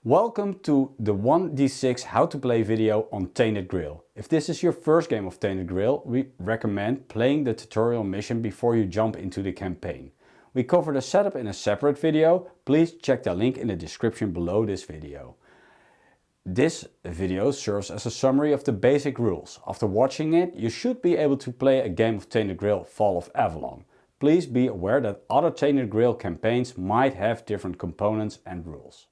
Welcome to the 1d6 how to play video on Tainted Grail. If this is your first game of Tainted Grail, we recommend playing the tutorial mission before you jump into the campaign. We cover the setup in a separate video. Please check the link in the description below this video. This video serves as a summary of the basic rules. After watching it, you should be able to play a game of Tainted Grail Fall of Avalon. Please be aware that other Tainted Grail campaigns might have different components and rules.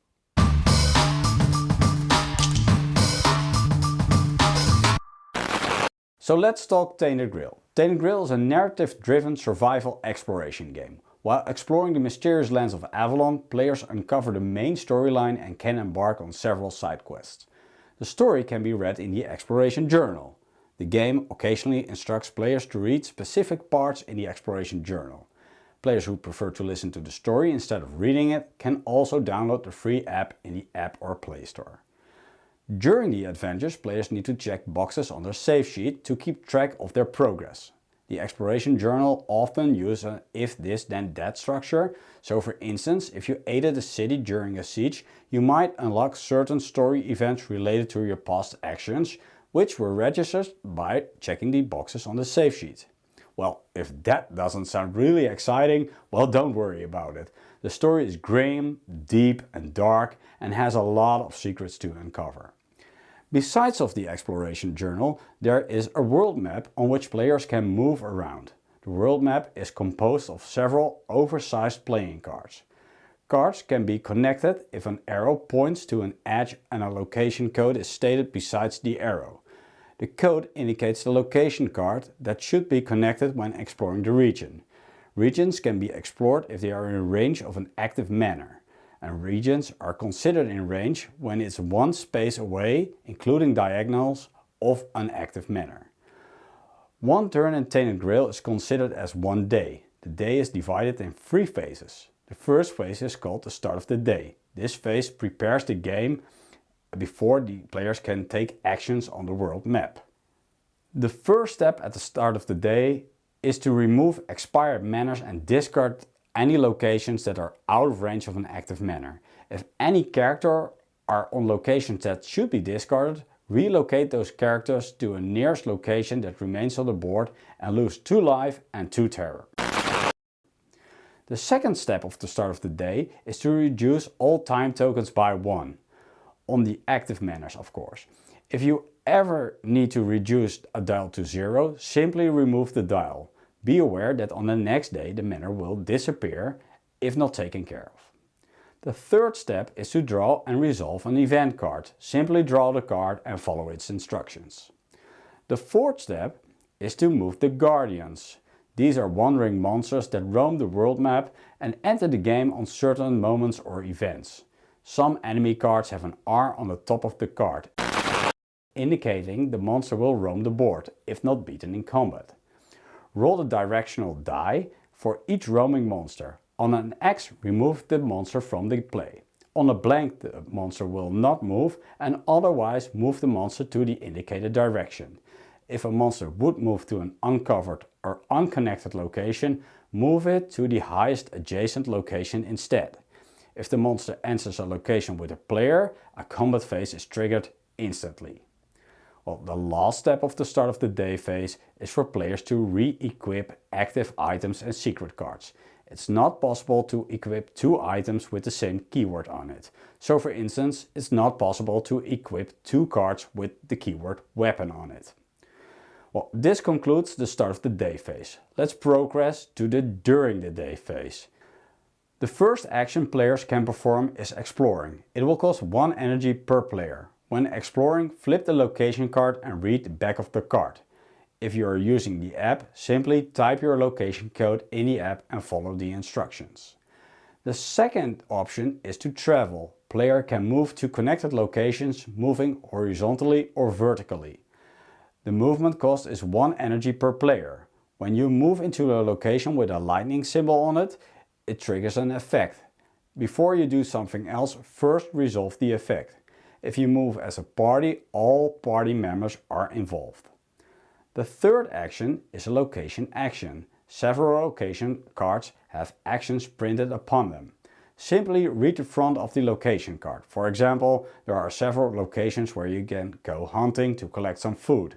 So let's talk Tainted Grail. Tainted Grail is a narrative-driven survival exploration game. While exploring the mysterious lands of Avalon, players uncover the main storyline and can embark on several side quests. The story can be read in the exploration journal. The game occasionally instructs players to read specific parts in the exploration journal. Players who prefer to listen to the story instead of reading it can also download the free app in the App or Play Store. During the adventures, players need to check boxes on their save sheet to keep track of their progress. The exploration journal often uses an if this then that structure, so for instance, if you aided a city during a siege, you might unlock certain story events related to your past actions, which were registered by checking the boxes on the save sheet. Well, if that doesn't sound really exciting, well, don't worry about it. The story is grim, deep and dark and has a lot of secrets to uncover. Besides of the exploration journal, there is a world map on which players can move around. The world map is composed of several oversized playing cards. Cards can be connected if an arrow points to an edge and a location code is stated besides the arrow. The code indicates the location card that should be connected when exploring the region. Regions can be explored if they are in range of an active manor, and regions are considered in range when it's one space away, including diagonals, of an active manor. One turn in Tainted Grail is considered as one day. The day is divided in 3 phases. The first phase is called the start of the day. This phase prepares the game before the players can take actions on the world map. The first step at the start of the day is to remove expired manors and discard any locations that are out of range of an active manor. If any character are on locations that should be discarded, relocate those characters to a nearest location that remains on the board and lose 2 life and 2 terror. The second step of the start of the day is to reduce all time tokens by 1. On the active manors, of course. If you ever need to reduce a dial to 0, simply remove the dial. Be aware that on the next day the manor will disappear if not taken care of. The third step is to draw and resolve an event card. Simply draw the card and follow its instructions. The fourth step is to move the guardians. These are wandering monsters that roam the world map and enter the game on certain moments or events. Some enemy cards have an R on the top of the card, indicating the monster will roam the board, if not beaten in combat. Roll the directional die for each roaming monster. On an X, remove the monster from the play. On a blank, the monster will not move, and otherwise move the monster to the indicated direction. If a monster would move to an uncovered or unconnected location, move it to the highest adjacent location instead. If the monster enters a location with a player, a combat phase is triggered instantly. Well, the last step of the start of the day phase is for players to re-equip active items and secret cards. It's not possible to equip 2 items with the same keyword on it. So for instance, it's not possible to equip 2 cards with the keyword weapon on it. Well, this concludes the start of the day phase. Let's progress to the during the day phase. The first action players can perform is exploring. It will cost 1 energy per player. When exploring, flip the location card and read the back of the card. If you are using the app, simply type your location code in the app and follow the instructions. The second option is to travel. Player can move to connected locations, moving horizontally or vertically. The movement cost is 1 energy per player. When you move into a location with a lightning symbol on it, it triggers an effect. Before you do something else, first resolve the effect. If you move as a party, all party members are involved. The third action is a location action. Several location cards have actions printed upon them. Simply read the front of the location card. For example, there are several locations where you can go hunting to collect some food.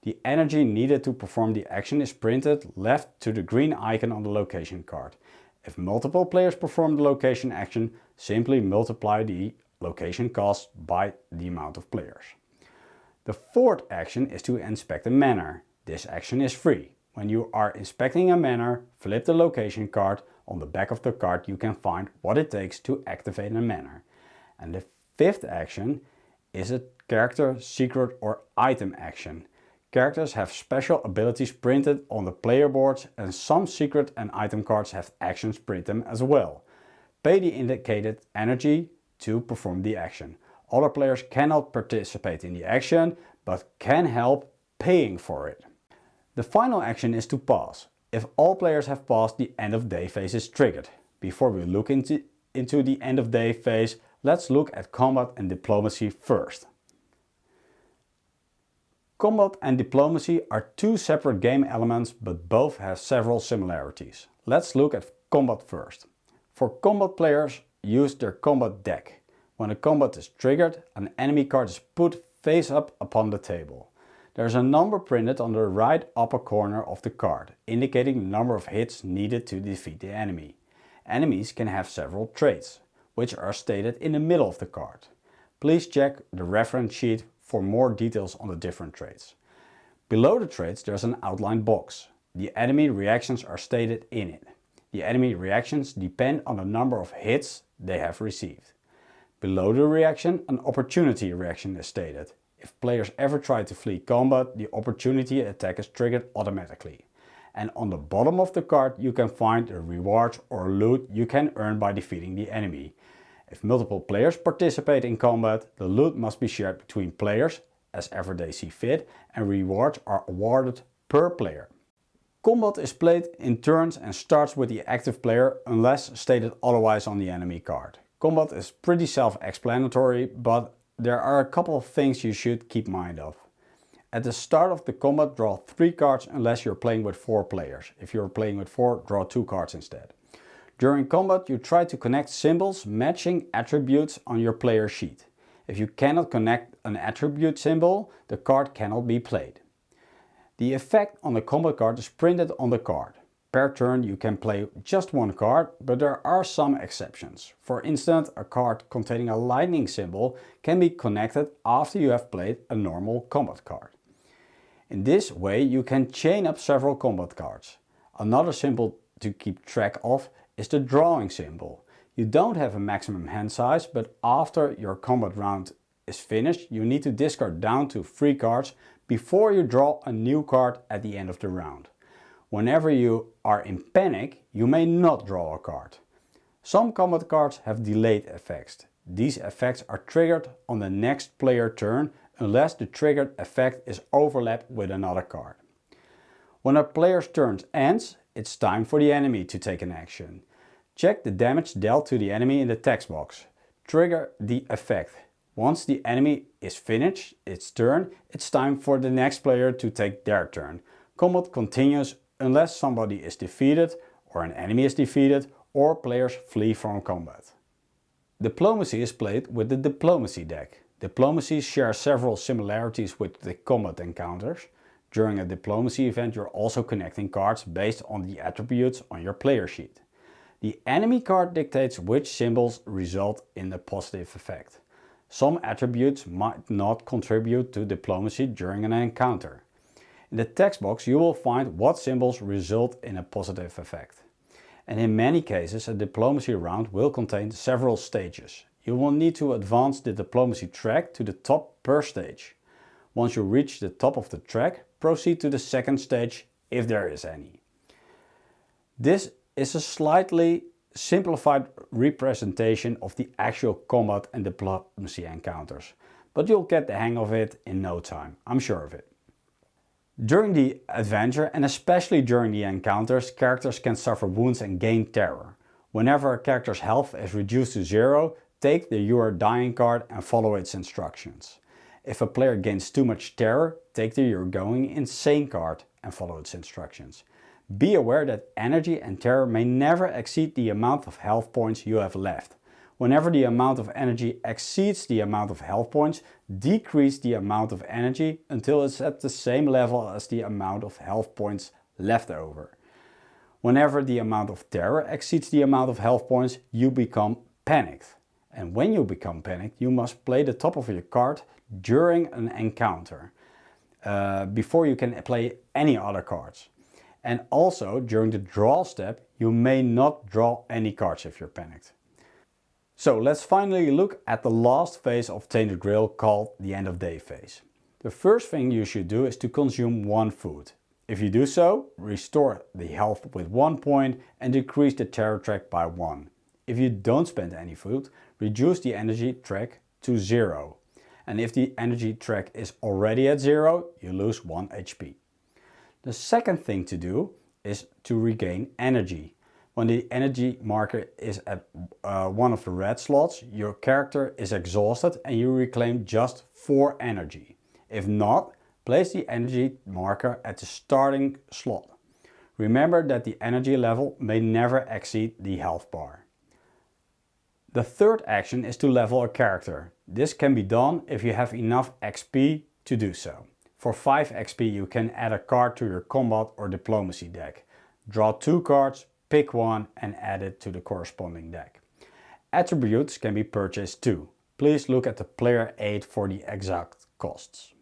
The energy needed to perform the action is printed left to the green icon on the location card. If multiple players perform the location action, simply multiply the location cost by the amount of players. The fourth action is to inspect a manor. This action is free. When you are inspecting a manor, flip the location card. On the back of the card you can find what it takes to activate a manor. And the fifth action is a character, secret or item action. Characters have special abilities printed on the player boards and some secret and item cards have actions printed as well. Pay the indicated energy to perform the action. Other players cannot participate in the action but can help paying for it. The final action is to pause. If all players have paused, the end of day phase is triggered. Before we look into the end of day phase, let's look at combat and diplomacy first. Combat and diplomacy are two separate game elements but both have several similarities. Let's look at combat first. For combat players, use their combat deck. When a combat is triggered, an enemy card is put face up upon the table. There is a number printed on the right upper corner of the card, indicating the number of hits needed to defeat the enemy. Enemies can have several traits, which are stated in the middle of the card. Please check the reference sheet for more details on the different traits. Below the traits there is an outline box. The enemy reactions are stated in it. The enemy reactions depend on the number of hits they have received. Below the reaction, an opportunity reaction is stated. If players ever try to flee combat, the opportunity attack is triggered automatically. And on the bottom of the card you can find the rewards or loot you can earn by defeating the enemy. If multiple players participate in combat, the loot must be shared between players as ever they see fit, and rewards are awarded per player. Combat is played in turns and starts with the active player unless stated otherwise on the enemy card. Combat is pretty self-explanatory, but there are a couple of things you should keep mind of. At the start of the combat, draw 3 cards unless you're playing with 4 players. If you're playing with 4, draw 2 cards instead. During combat, you try to connect symbols matching attributes on your player sheet. If you cannot connect an attribute symbol, the card cannot be played. The effect on the combat card is printed on the card. Per turn you can play just one card, but there are some exceptions. For instance, a card containing a lightning symbol can be connected after you have played a normal combat card. In this way you can chain up several combat cards. Another symbol to keep track of is the drawing symbol. You don't have a maximum hand size, but after your combat round is finished you need to discard down to 3 cards before you draw a new card at the end of the round. Whenever you are in panic, you may not draw a card. Some combat cards have delayed effects. These effects are triggered on the next player turn unless the triggered effect is overlapped with another card. When a player's turn ends, it's time for the enemy to take an action. Check the damage dealt to the enemy in the text box. Trigger the effect. Once the enemy is finished its turn, it's time for the next player to take their turn. Combat continues unless somebody is defeated or an enemy is defeated or players flee from combat. Diplomacy is played with the diplomacy deck. Diplomacy shares several similarities with the combat encounters. During a diplomacy event you're also connecting cards based on the attributes on your player sheet. The enemy card dictates which symbols result in a positive effect. Some attributes might not contribute to diplomacy during an encounter. In the text box you will find what symbols result in a positive effect. And in many cases a diplomacy round will contain several stages. You will need to advance the diplomacy track to the top per stage. Once you reach the top of the track, proceed to the second stage if there is any. This is a slightly simplified representation of the actual combat and diplomacy encounters, but you'll get the hang of it in no time, I'm sure of it. During the adventure and especially during the encounters, characters can suffer wounds and gain terror. Whenever a character's health is reduced to 0, take the You Are Dying card and follow its instructions. If a player gains too much terror, take the You're Going Insane card and follow its instructions. Be aware that energy and terror may never exceed the amount of health points you have left. Whenever the amount of energy exceeds the amount of health points, decrease the amount of energy until it's at the same level as the amount of health points left over. Whenever the amount of terror exceeds the amount of health points, you become panicked. And when you become panicked, you must play the top of your card during an encounter, before you can play any other cards. And also, during the draw step, you may not draw any cards if you're panicked. So let's finally look at the last phase of Tainted Grail, called the end of day phase. The first thing you should do is to consume one food. If you do so, restore the health with 1 point and decrease the terror track by 1. If you don't spend any food, reduce the energy track to 0. And if the energy track is already at 0, you lose 1 HP. The second thing to do is to regain energy. When the energy marker is at one of the red slots, your character is exhausted and you reclaim just 4 energy. If not, place the energy marker at the starting slot. Remember that the energy level may never exceed the health bar. The third action is to level a character. This can be done if you have enough XP to do so. For 5 XP you can add a card to your combat or diplomacy deck. Draw 2 cards, pick one and add it to the corresponding deck. Attributes can be purchased too. Please look at the player aid for the exact costs.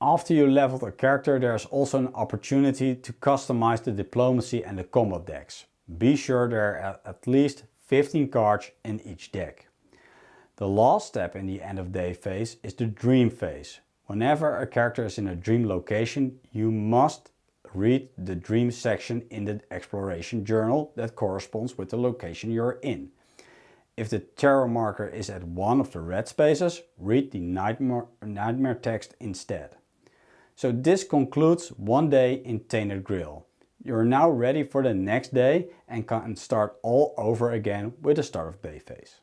After you leveled a character, there is also an opportunity to customize the diplomacy and the combat decks. Be sure there are at least 15 cards in each deck. The last step in the end of day phase is the dream phase. Whenever a character is in a dream location, you must read the dream section in the exploration journal that corresponds with the location you're in. If the terror marker is at one of the red spaces, read the nightmare text instead. So this concludes one day in Tainted Grail. You're now ready for the next day and can start all over again with the start of day phase.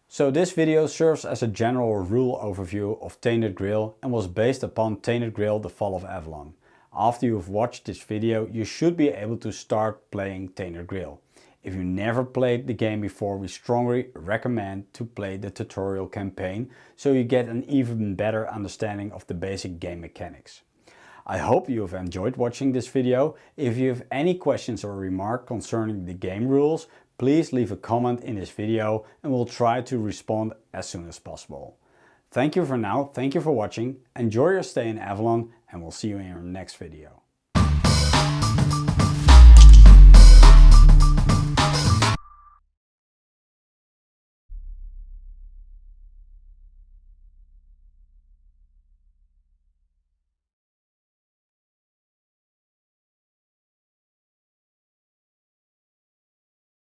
So this video serves as a general rule overview of Tainted Grail and was based upon Tainted Grail: The Fall of Avalon. After you've watched this video, you should be able to start playing Tainted Grail. If you never played the game before, we strongly recommend to play the tutorial campaign so you get an even better understanding of the basic game mechanics. I hope you have enjoyed watching this video. If you have any questions or remarks concerning the game rules, please leave a comment in this video and we'll try to respond as soon as possible. Thank you for now, thank you for watching, enjoy your stay in Avalon and we'll see you in our next video.